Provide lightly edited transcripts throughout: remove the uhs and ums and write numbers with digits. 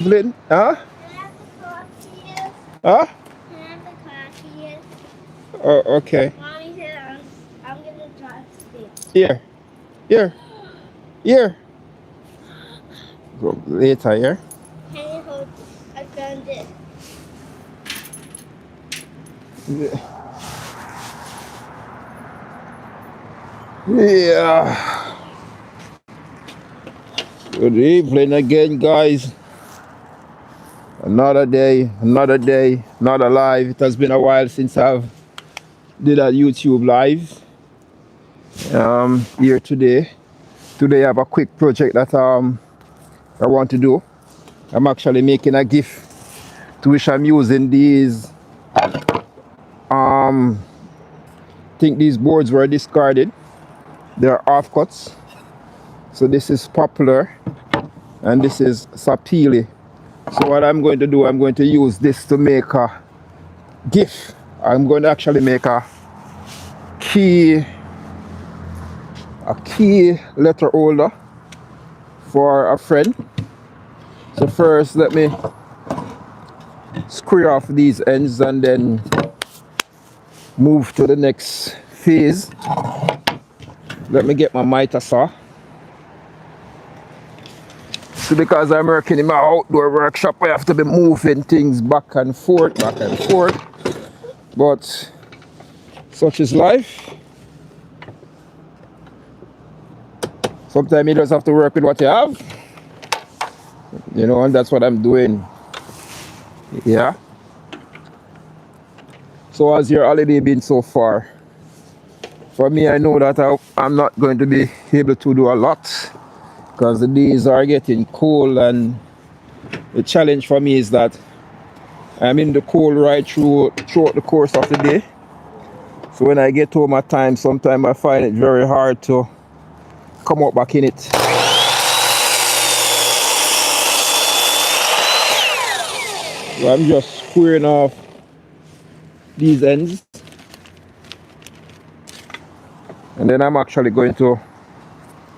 Evelyn? Huh? Can I have the car keys? Huh? Can I have the car keys? Oh, okay. Mommy said I'm gonna drive today. Here. Here. Here. Go later, here. Can you hold? I found it. Yeah. Good evening again, guys. Another day, another live. It has been a while since I've did a YouTube live. Here today. Today I have a quick project that I want to do. I'm actually making a GIF to which I'm using these. Think these boards were discarded. They're offcuts. So this is Popular and this is Sapili. So what I'm going to do, I'm going to use this to make a GIF. I'm going to actually make key a key letter holder for a friend. So first let me screw off these ends and then move to the next phase. Let me get my miter saw. So because I'm working in my outdoor workshop, I have to be moving things back and forth, back and forth. But such is life. Sometimes you just have to work with what you have. You know, and that's what I'm doing. Yeah. So how's your holiday been so far? For me, I know that I'm not going to be able to do a lot because the days are getting cold, and the challenge for me is that I'm in the cold right throughout the course of the day. So when I get home at times, sometimes I find it very hard to come out back in it. So I'm just squaring off these ends, and then I'm actually going to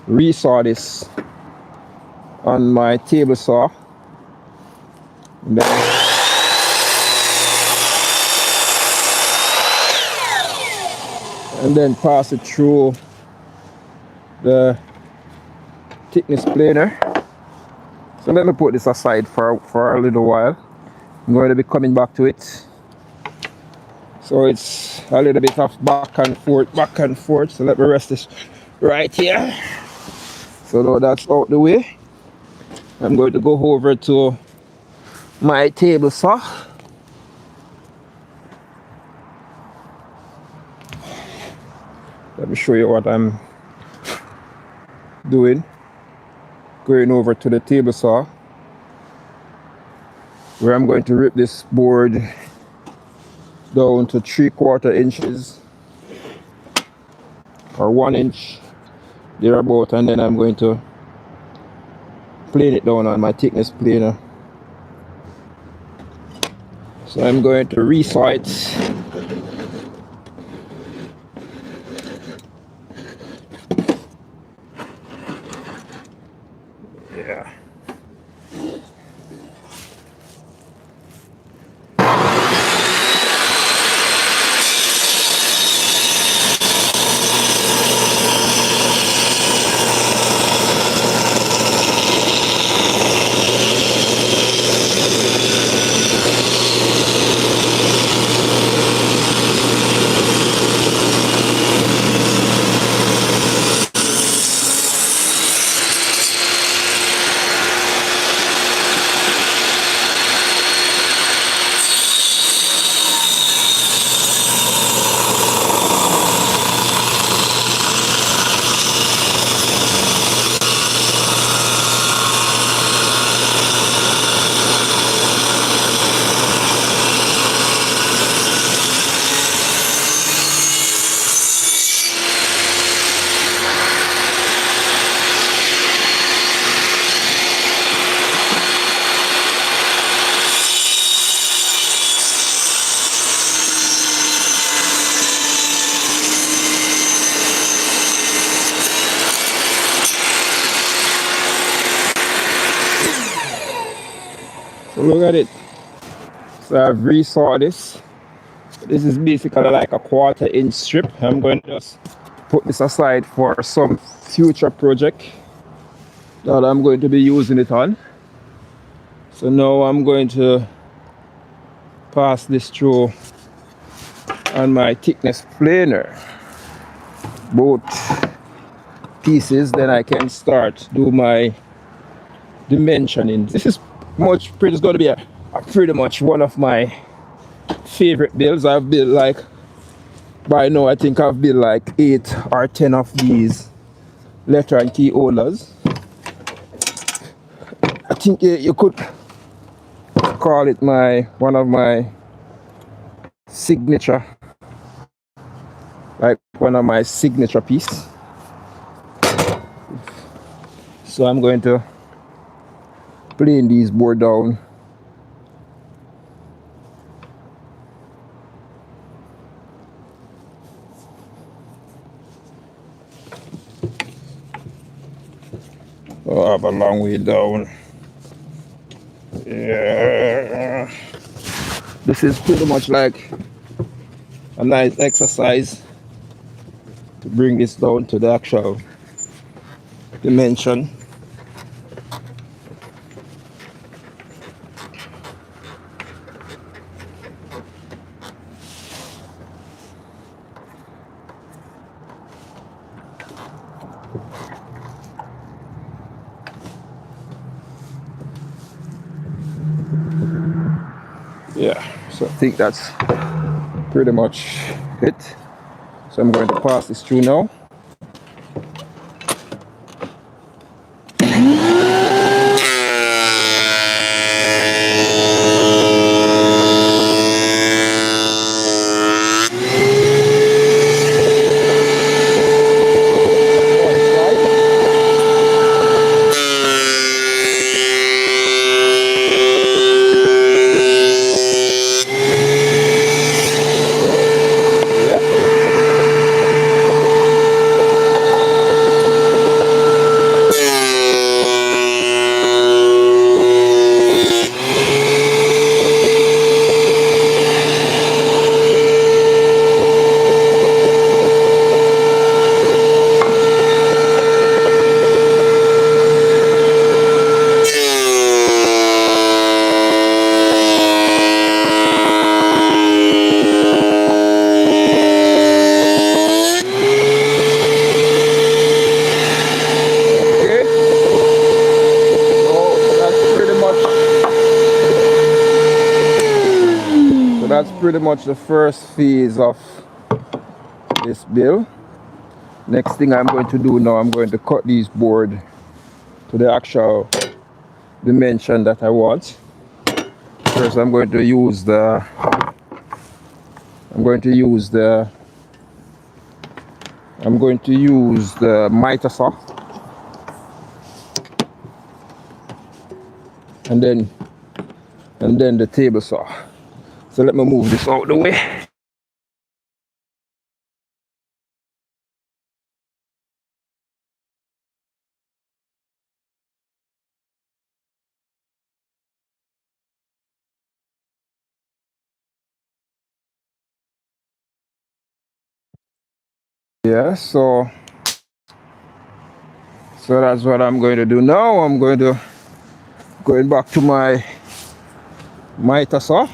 resaw this on my table saw, and then pass it through the thickness planer. So let me put this aside for a little while. I'm going to be coming back to it. So it's a little bit of back and forth, back and forth. So let me rest this right here. So now that's out the way, I'm going to go over to my table saw. Let me show you what I'm doing. Going over to the table saw where I'm going to rip this board down to 3/4 inches or 1 inch thereabout, and then I'm going to plane it down on my thickness planer. So I'm going to resaw it. Yeah. So look at it. So I've resawed this. This is basically like a 1/4 inch strip. I'm going to just put this aside for some future project that I'm going to be using it on. So now I'm going to pass this through on my thickness planer, both pieces, then I can start do my dimensioning. This is pretty going to be a pretty much one of my favorite builds. I've built like, by now I think I've built like 8 or 10 of these letter and key holders. I think you could call it one of my signature, like one of my signature piece. So I'm going to plane these board down. Oh, I have a long way down. Yeah. This is pretty much like a nice exercise to bring this down to the actual dimension. Yeah, so I think that's pretty much it. So I'm going to pass this through now. That's pretty much the first phase of this build. Next thing I'm going to do now, I'm going to cut these board to the actual dimension that I want. First I'm going to use the miter saw, and then the table saw. So let me move this out the way. Yeah, so that's what I'm going to do now. I'm going back to my miter saw.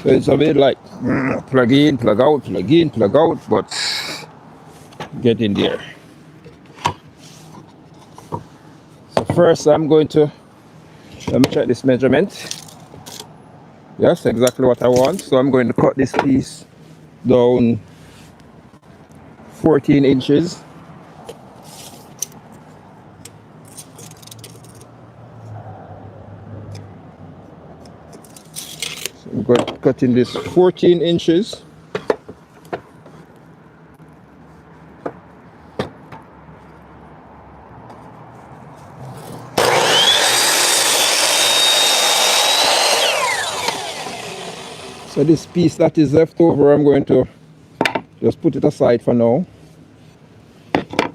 So it's a bit like plug in, plug out, plug in, plug out, but get in there. So first I'm going to, let me check this measurement. Yes, exactly what I want. So I'm going to cut this piece down 14 inches. So I'm going to cut in this 14 inches. So this piece that is left over, I'm going to just put it aside for now.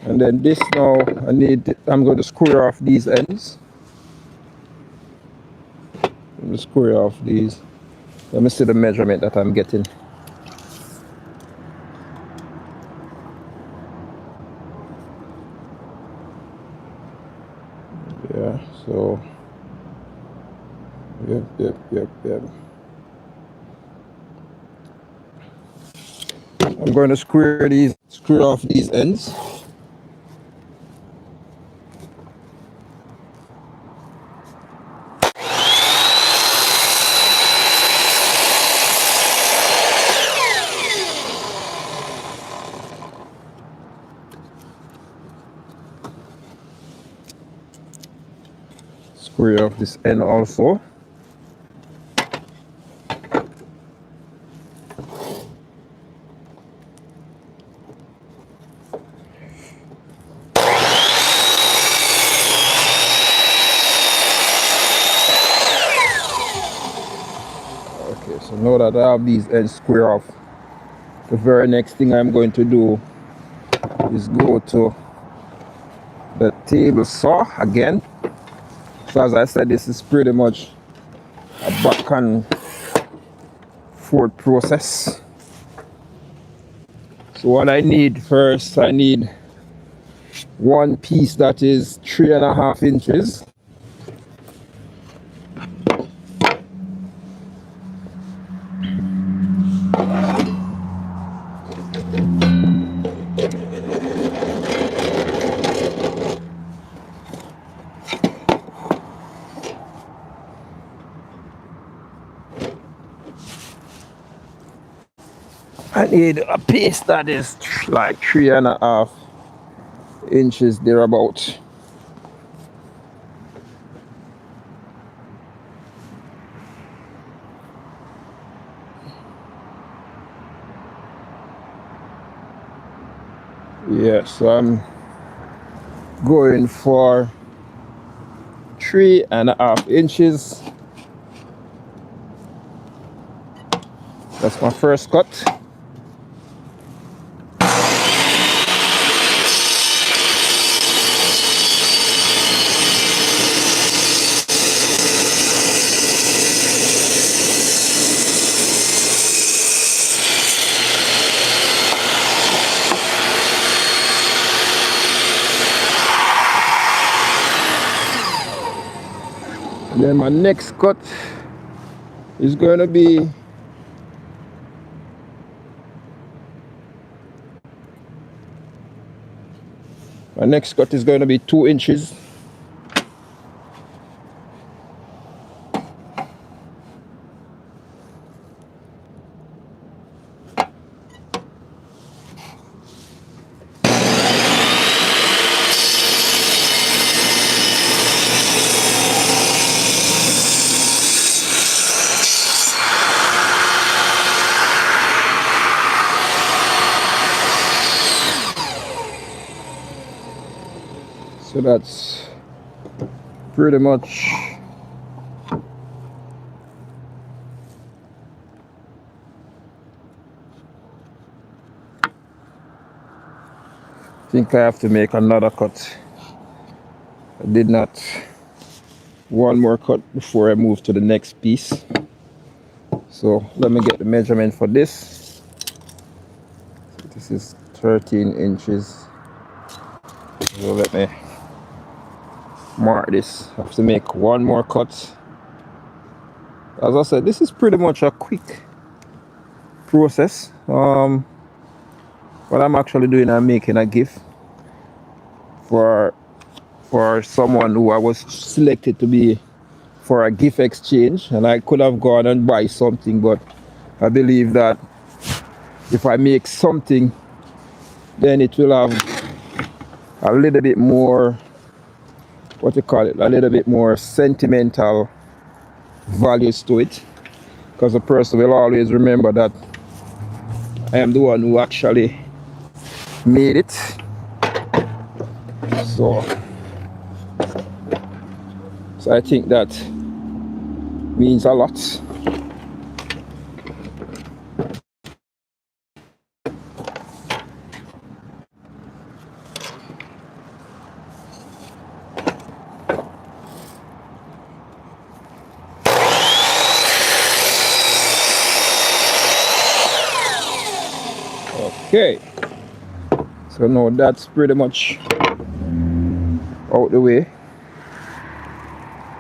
And then this now, I'm going to screw off these ends. I'm going to screw off these. Let me see the measurement that I'm getting. Yeah, so, yep. I'm going to screw off these ends. Screw off this end also. Okay, so now that I have these ends square off, the very next thing I'm going to do is go to the table saw again. So as I said, this is pretty much a back and forth process. So what I need first, I need one piece that is 3.5 inches. I need a piece that is like 3.5 inches thereabout. Yeah, so I'm going for 3.5 inches. That's my first cut. And then my next cut is going to be my next cut is going to be 2 inches. So that's pretty much I think I have to make another cut. I did not one more cut before I move to the next piece. So let me get the measurement for this. This is 13 inches. So let me mark this. I have to make one more cut. As I said, this is pretty much a quick process. What I'm actually doing, I'm making a gift for someone who I was selected to be for a gift exchange, and I could have gone and buy something, but I believe that if I make something, then it will have a little bit more, what you call it, a little bit more sentimental values to it, because the person will always remember that I am the one who actually made it. So I think that means a lot. Okay, so now that's pretty much out the way.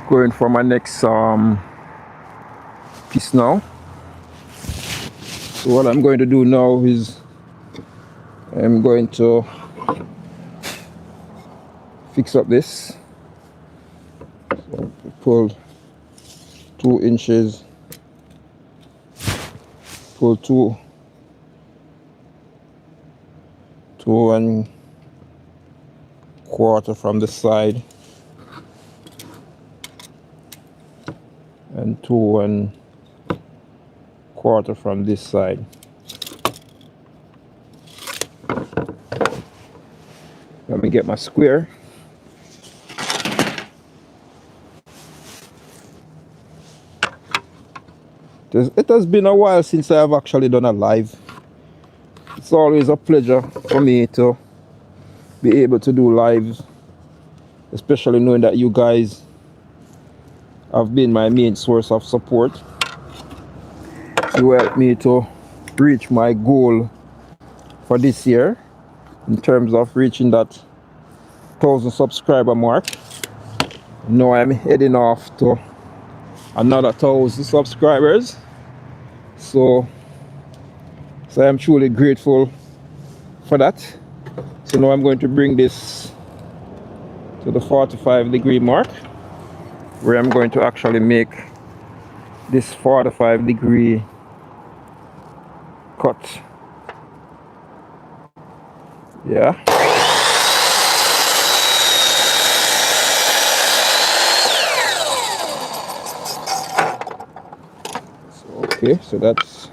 Going for my next piece now. So what I'm going to do now is I'm going to fix up this. So pull 2 inches, pull two and quarter from the side, and 2 1/4 from this side. Let me get my square. It has been a while since I have actually done a live. It's always a pleasure for me to be able to do lives, especially knowing that you guys have been my main source of support. You helped me to reach my goal for this year in terms of reaching that 1,000 subscriber mark. Now I'm heading off to another 1,000 subscribers. So I'm truly grateful for that. So now I'm going to bring this to the 45-degree mark, where I'm going to actually make this 45-degree cut. Yeah. Okay, so that's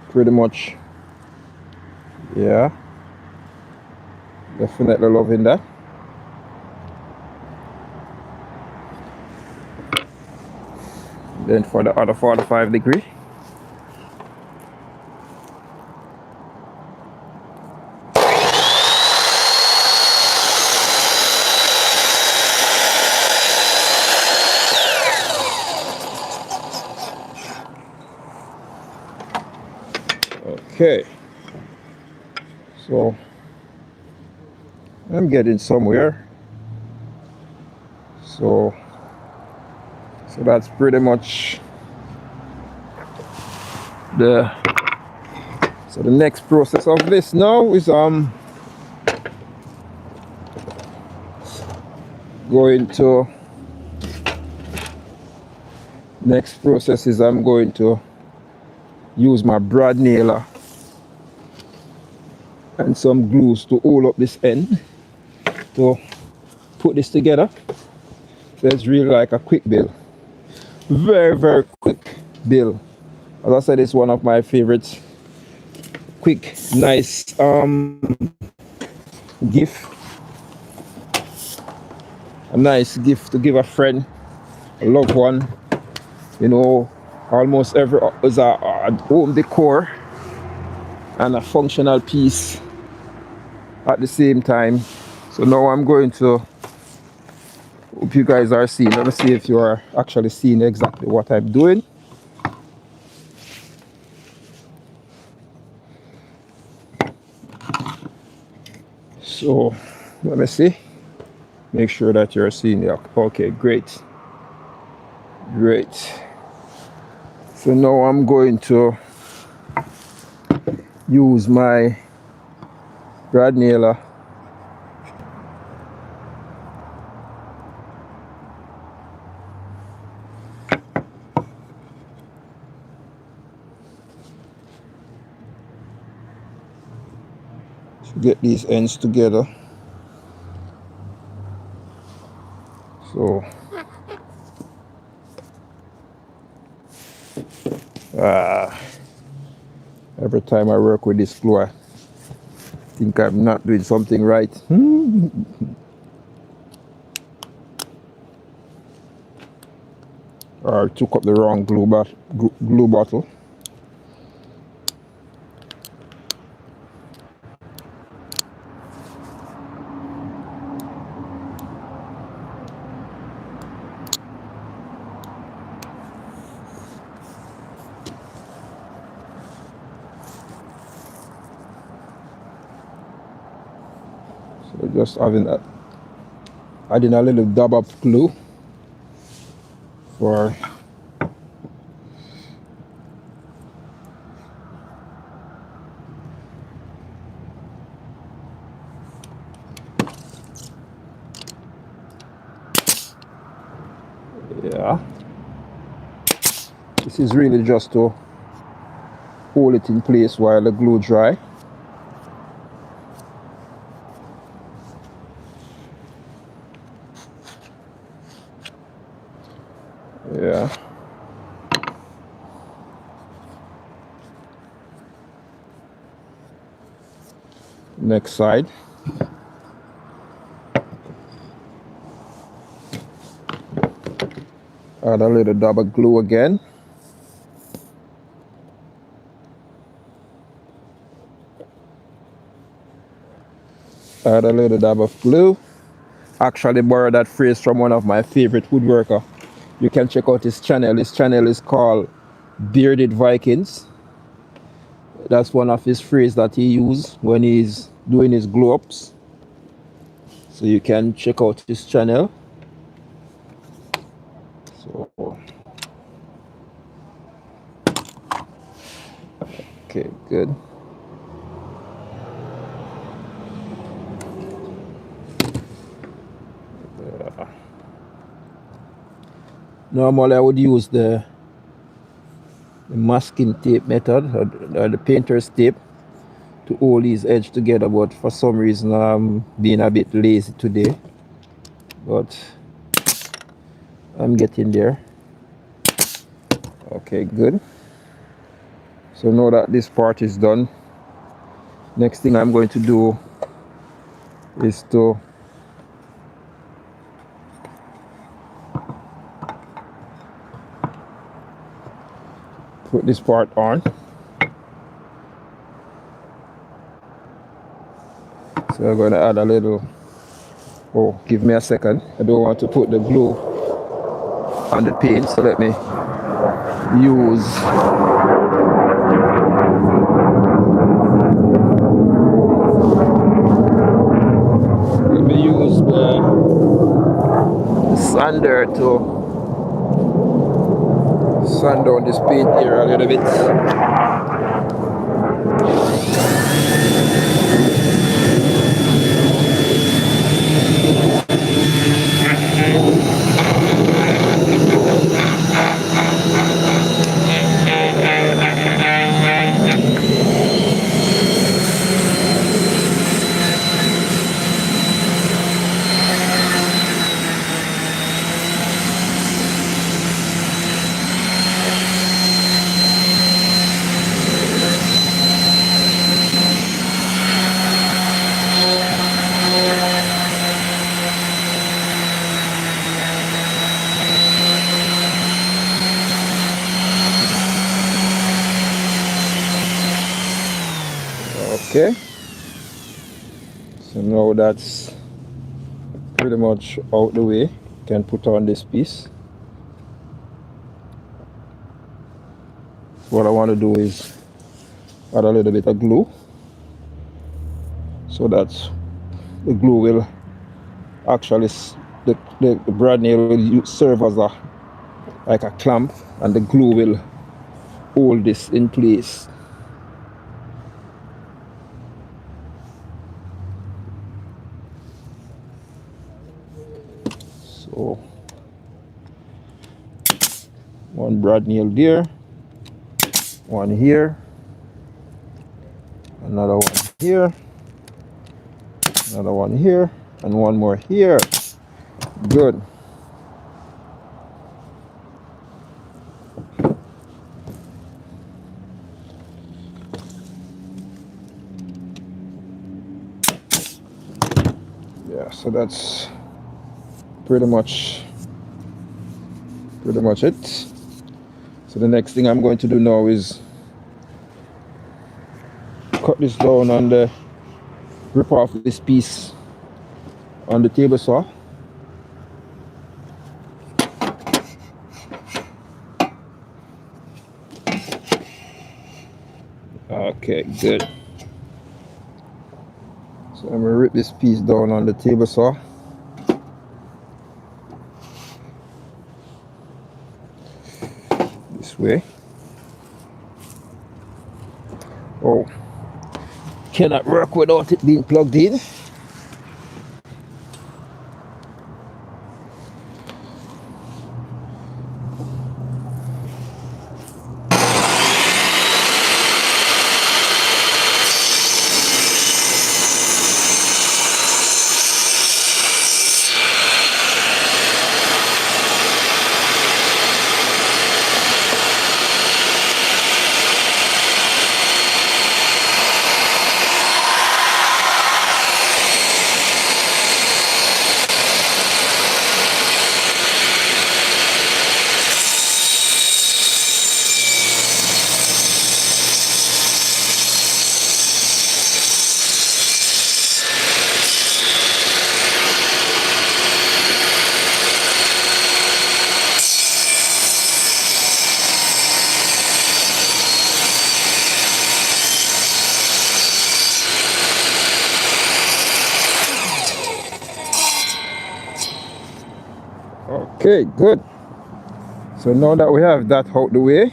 pretty much, yeah, definitely loving that. Then for the other 45-degree, okay, so I'm getting somewhere. So that's pretty much the next process of this now is going to next process is I'm going to use my brad nailer and some glues to hold up this end to put this together. So it's really like a quick build, very quick build. As I said, it's one of my favorites. Quick, nice gift, a nice gift to give a friend, a loved one. You know, almost every is a home decor and a functional piece at the same time. So now I'm going to, hope you guys are seeing. Let me see if you are actually seeing exactly what I'm doing. So let me see. Make sure that you're seeing it. Okay, great. So now I'm going to use my brad nailer to get these ends together. So every time I work with this glue, I think I'm not doing something right. Or I took up the wrong glue bottle. So just adding a little dab of glue for yeah. This is really just to hold it in place while the glue dry. Yeah. Next side. Add a little dab of glue again. Add a little dab of glue. Actually borrowed that phrase from one of my favorite woodworker. You can check out his channel. His channel is called Bearded Vikings. That's one of his phrases that he uses when he's doing his glue ups. So you can check out his channel. So okay, good. Normally I would use the masking tape method or the painter's tape to hold these edges together, but for some reason I'm being a bit lazy today, but I'm getting there. Okay, good. So now that this part is done, next thing I'm going to do is to put this part on. So I'm going to add a little, oh, give me a second. I don't want to put the glue on the paint, so let me use the sander to sand down this paint here a little bit. Okay, so now that's pretty much out the way. You can put on this piece. What I want to do is add a little bit of glue so that the glue will actually, the brad nail will serve as a like a clamp, and the glue will hold this in place. So one brad nail there, one here, another one here, another one here, and one more here. Good. Yeah, so that's pretty much it. So the next thing I'm going to do now is cut this down and rip off this piece on the table saw. Okay, good. So So I'm gonna rip this piece down on the table saw. This way. Oh, cannot work without it being plugged in. Okay, good. So now that we have that out the way,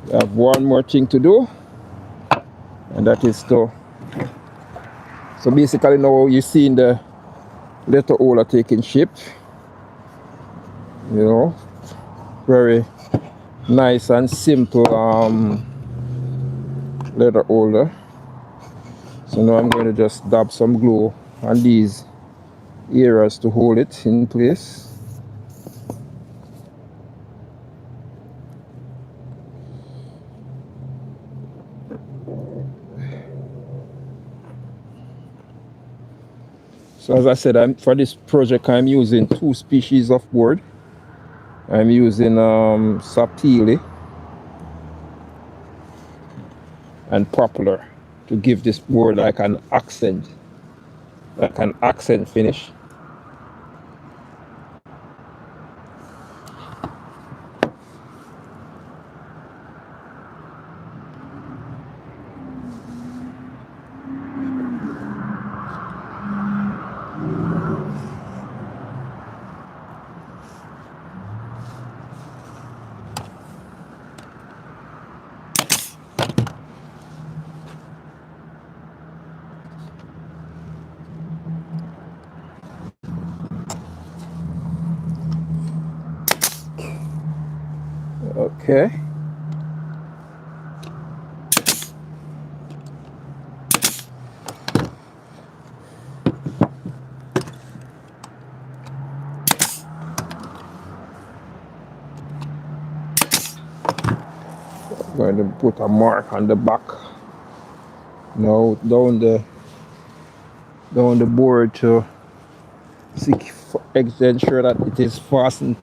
we have one more thing to do, and that is to, so basically now you're seeing the letter holder taking shape, you know, very nice and simple letter holder. So now I'm going to just dab some glue on these areas to hold it in place. So as I said, for this project I'm using two species of board. I'm using sapele and poplar to give this board like an accent finish. Okay. I'm going to put a mark on the back. Now down the board to ensure that it is fastened.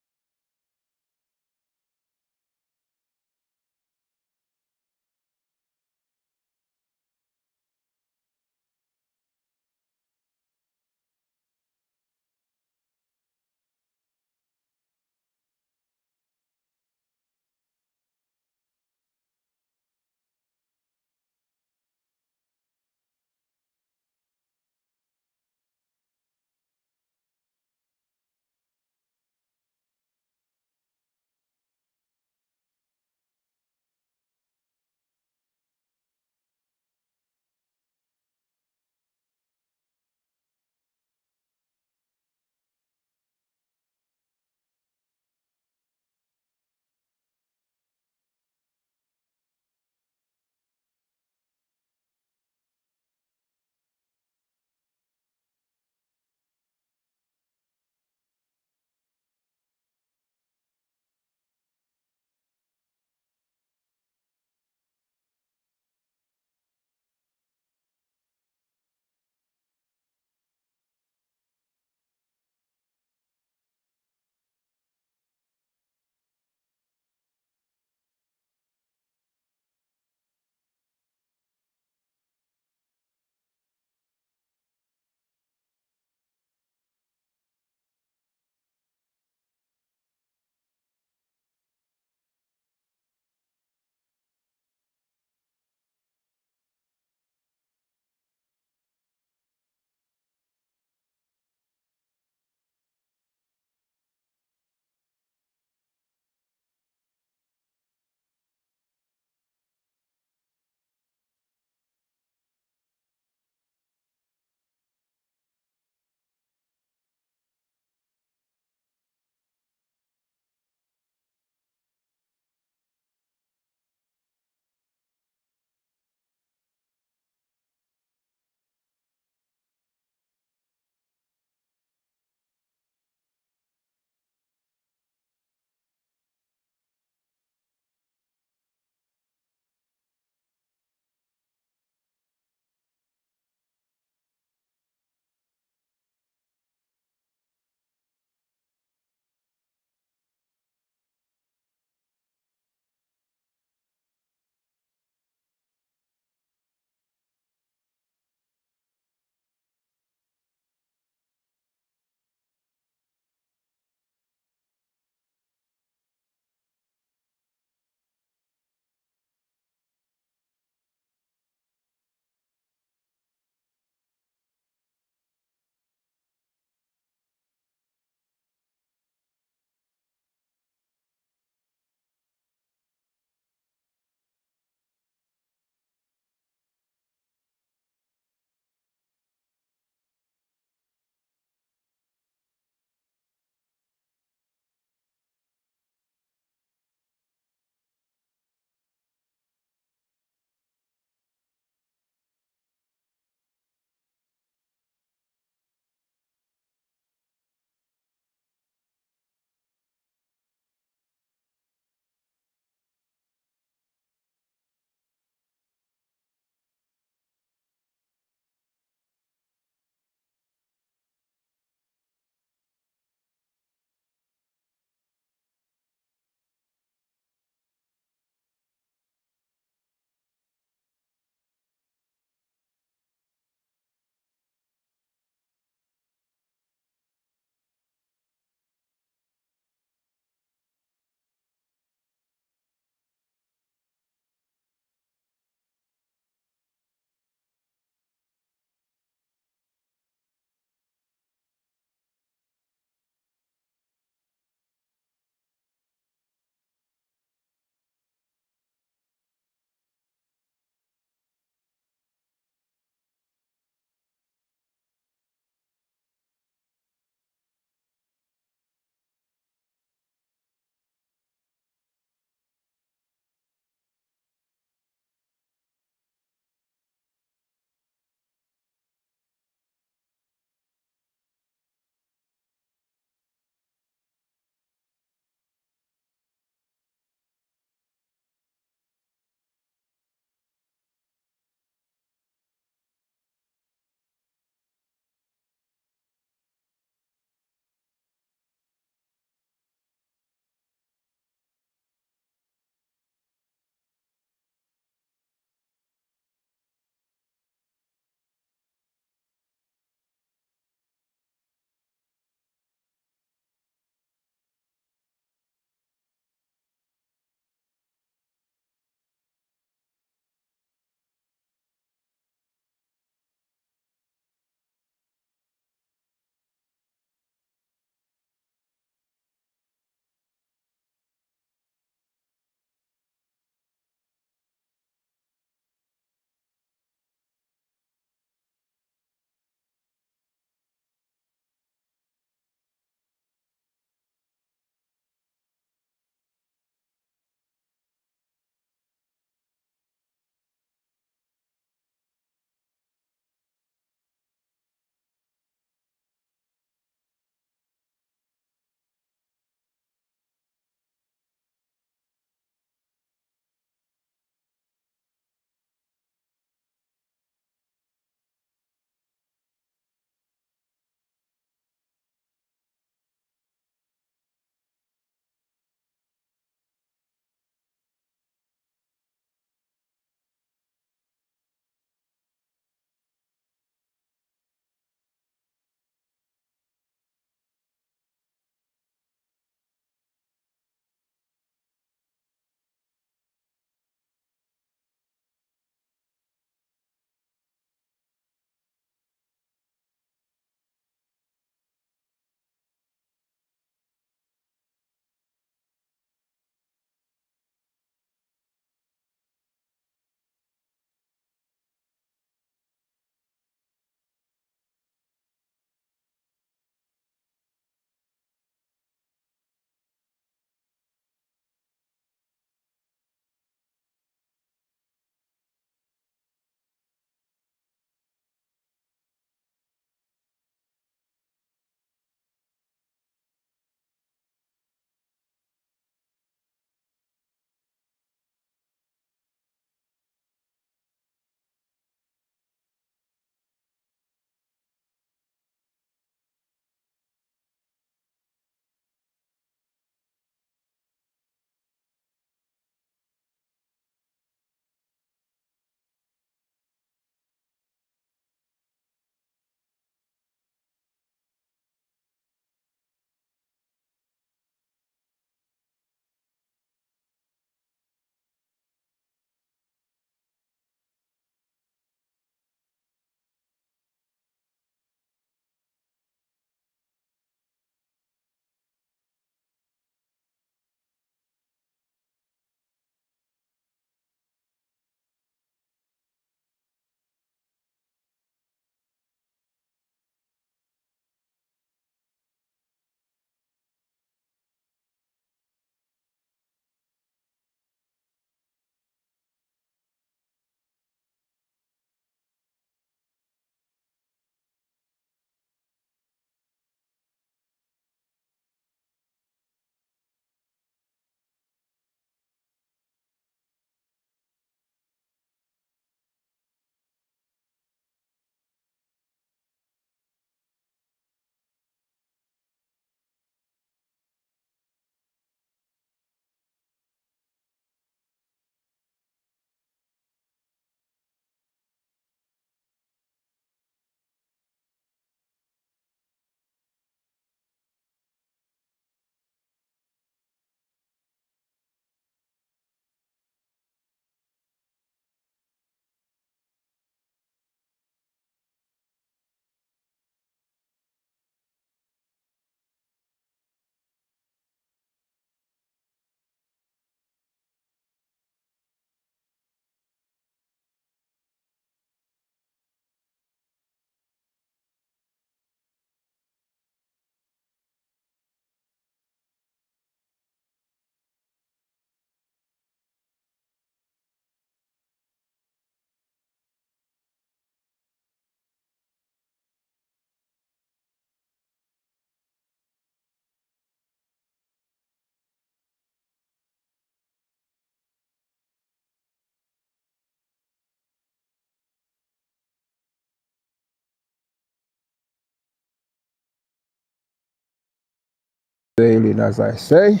beveling, as I say.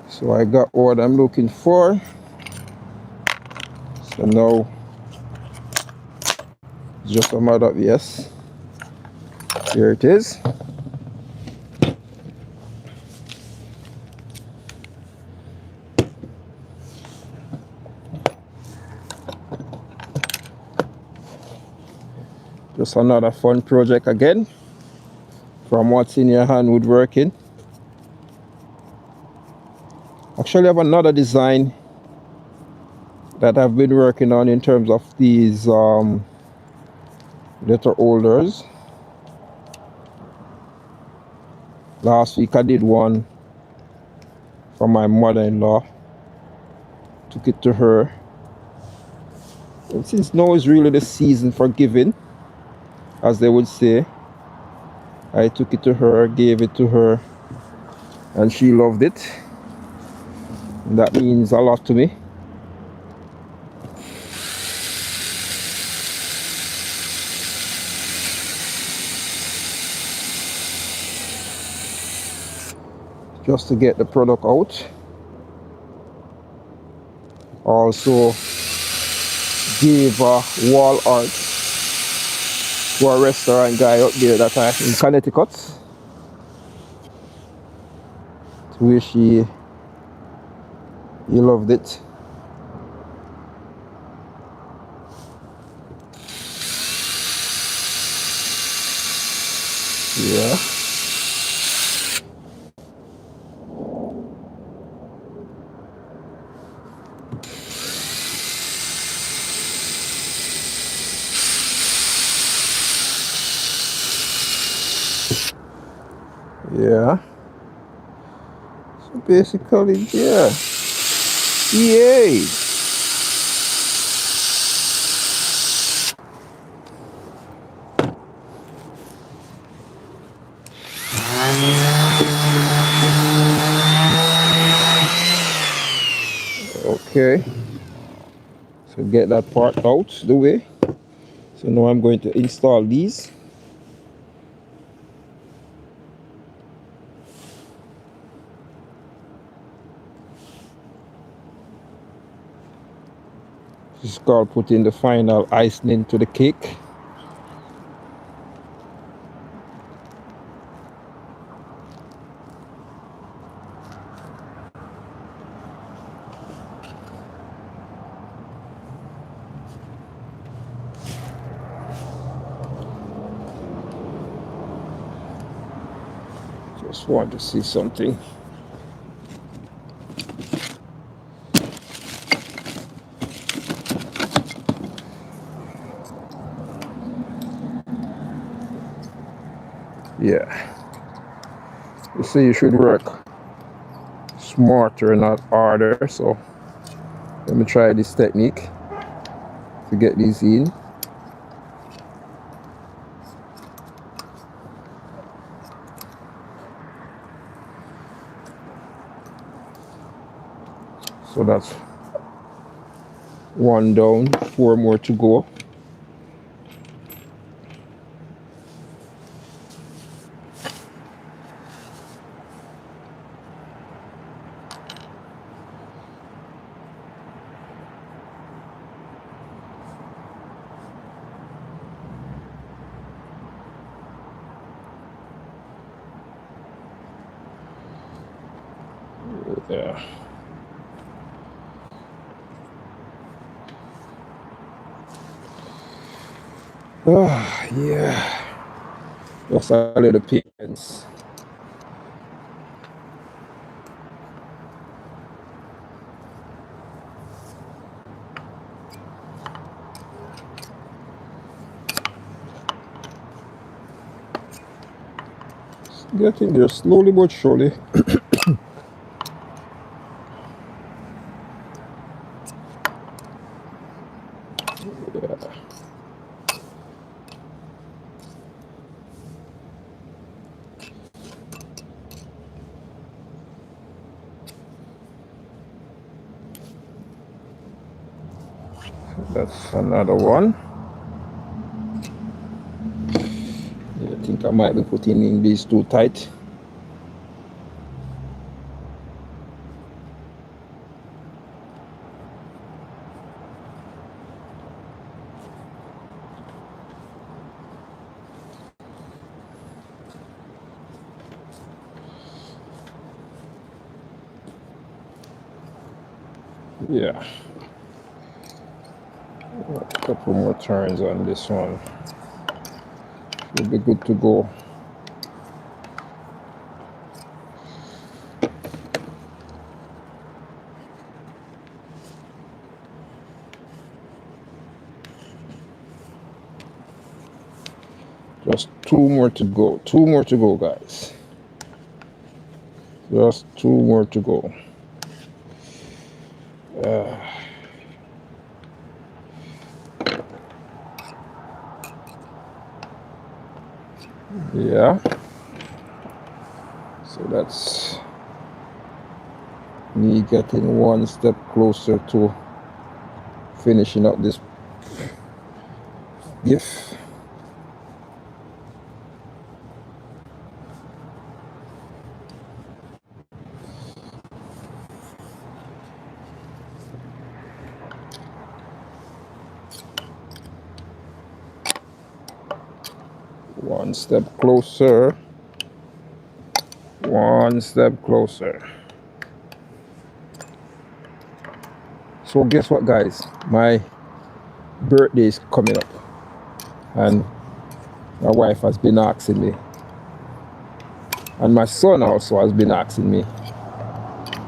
So I got what I'm looking for. So now it's just a matter of, yes, here it is. Just another fun project again from what's in your hand woodworking. Actually, I have another design that I've been working on in terms of these letter holders. Last week I did one for my mother-in-law. Took it to her. And since now is really the season for giving, as they would say, I took it to her, gave it to her, and she loved it. And that means a lot to me. Just to get the product out. Also gave wall art to a restaurant guy up there that I in Connecticut, to where he loved it. Yeah. Yeah. So basically, yeah. Yay! Okay. So get that part out the way. So now I'm going to install these. This is called putting the final icing to the cake. Just want to see something. Yeah. You see, you should work smarter, not harder. So let me try this technique to get these in. So that's one down, 4 more to go. Yeah. Yeah. Just a little patience. Getting there slowly but surely. Yeah. That's another one. I think I might be putting in these too tight. Yeah. A couple more turns on this one. Should be good to go. Just two more to go. Two more to go, guys. Just two more to go. Yeah. So that's me getting one step closer to finishing up this gift. One step closer. One step closer. So guess what, guys? My birthday is coming up, and my wife has been asking me, and my son also has been asking me,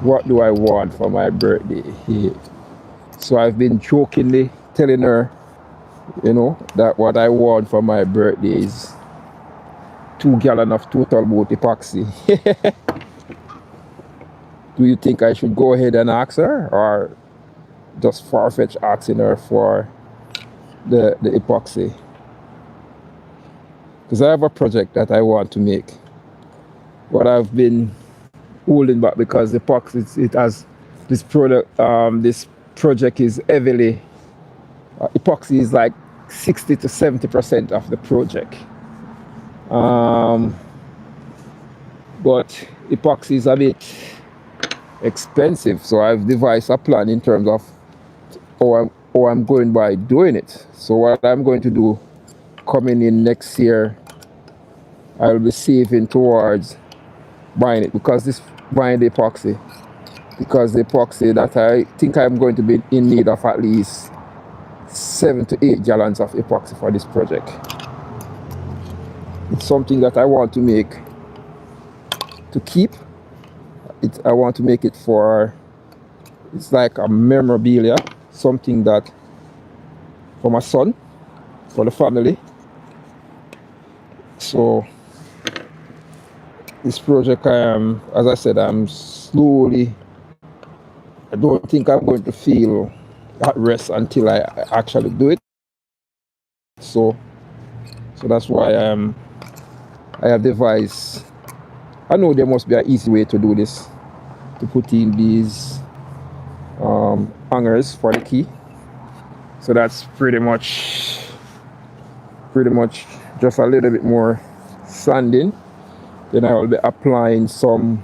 what do I want for my birthday? So I've been jokingly telling her, that what I want for my birthday is 2 gallons of total boat epoxy. Do you think I should go ahead and ask her, or just far-fetched asking her for the epoxy? Because I have a project that I want to make, but I've been holding back because the epoxy, it has this product. This project is heavily epoxy is like 60 to 70% of the project. But epoxy is a bit expensive, so I've devised a plan in terms of how I'm going by doing it. So what I'm going to do coming in next year, I'll be saving towards buying it, because this buying the epoxy, because the epoxy that I think I'm going to be in need of at least 7 to 8 gallons of epoxy for this project. It's something that I want to make to keep. I want to make it for, it's like a memorabilia, something that for my son, for the family. So this project, as I said, I'm slowly, I don't think I'm going to feel at rest until I actually do it. So that's why I have devised, I know there must be an easy way to do this, to put in these hangers for the key. So that's pretty much just a little bit more sanding. Then I will be applying some,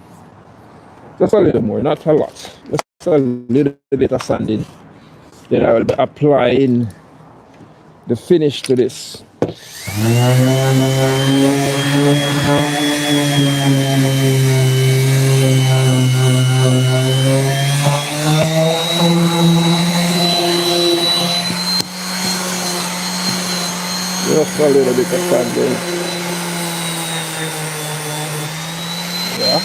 just a little more, not a lot, just a little bit of sanding. Then I will be applying the finish to this. Just a little bit of sanding. Yeah.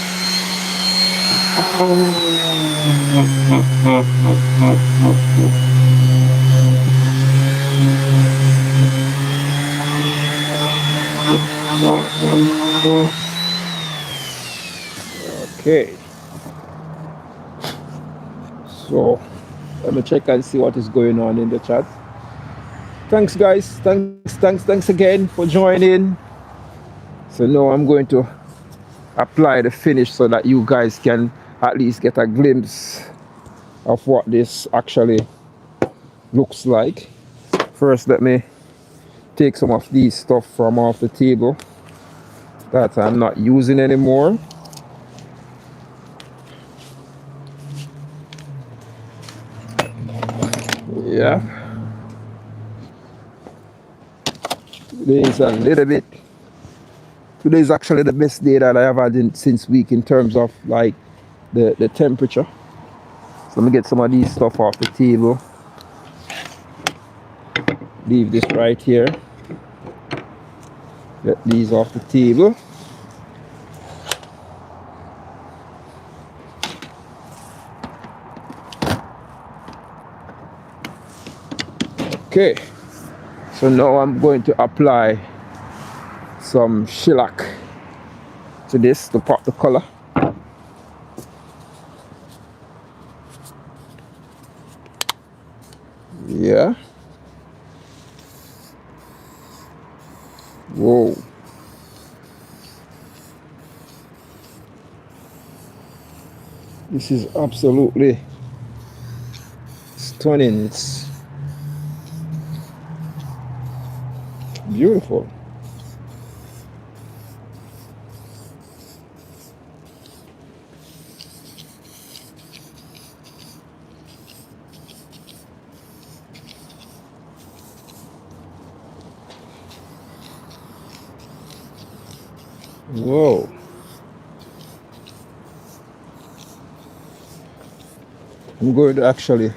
Okay. So let me check and see what is going on in the chat. Thanks, guys. Thanks again for joining. So now I'm going to apply the finish so that you guys can at least get a glimpse of what this actually looks like. First, let me take some of these stuff from off the table that I'm not using anymore. Yeah. Today is a little bit, today is actually the best day that I have had since week in terms of like the temperature. So let me get some of these stuff off the table. Leave this right here. Get these off the table. Okay, so now I'm going to apply some shellac to this to pop the color. Yeah. Whoa. This is absolutely stunning. It's beautiful. Whoa. I'm going to actually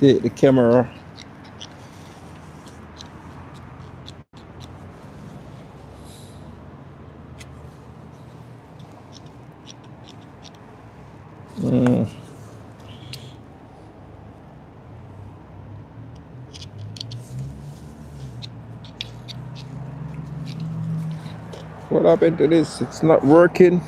take the camera What happened to this? It's not working.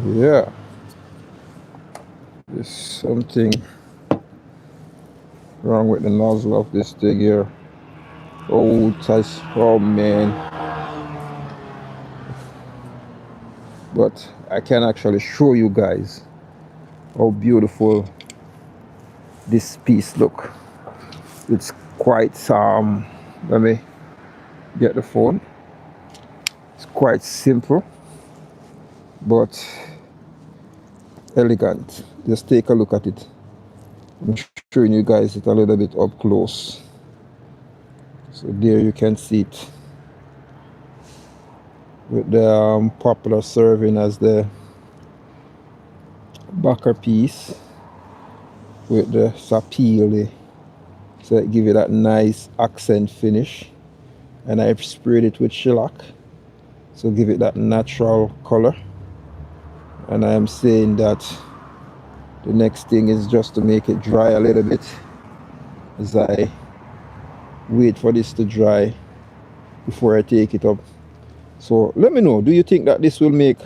Yeah. There's something wrong with the nozzle of this thing here. Oh, touch. Oh, man. But I can actually show you guys how beautiful this piece look. It's quite let me get the phone. It's quite simple but elegant. Just take a look at it. I'm showing you guys it a little bit up close. So there you can see it with the popular serving as the backer piece with the sapele, so it give you that nice accent finish, and I've sprayed it with shellac so give it that natural color. And I am saying that the next thing is just to make it dry a little bit as I wait for this to dry before I take it up. So let me know, do you think that this will make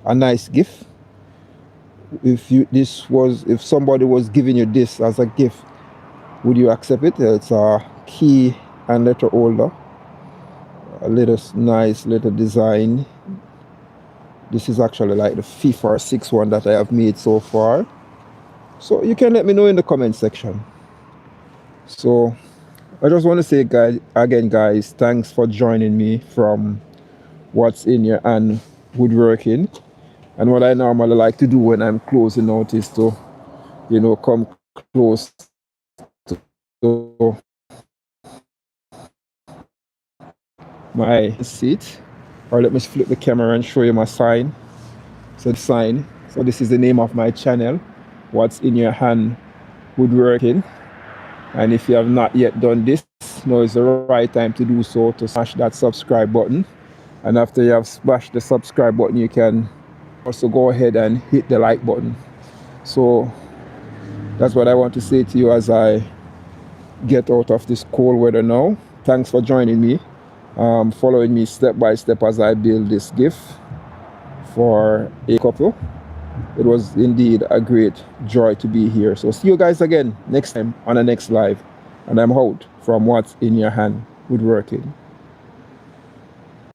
a nice gift? If somebody was giving you this as a gift, would you accept it? It's a key and letter holder, a little nice little design. This is actually like the 5th or 6th one that I have made so far. So you can let me know in the comment section. So I just want to say guys, thanks for joining me from What's in Your Hand Woodworking. And what I normally like to do when I'm closing out is to, come close to my seat. Or let me flip the camera and show you my sign. So the sign. So this is the name of my channel, What's in Your Hand Woodworking. And if you have not yet done this, now is the right time to do so, to smash that subscribe button. And after you have smashed the subscribe button, you can also go ahead and hit the like button. So that's what I want to say to you as I get out of this cold weather now. Thanks for joining me, following me step by step as I build this gift for a couple. It was indeed a great joy to be here. So see you guys again next time on the next live. And I'm out from What's in Your Hand Woodworking.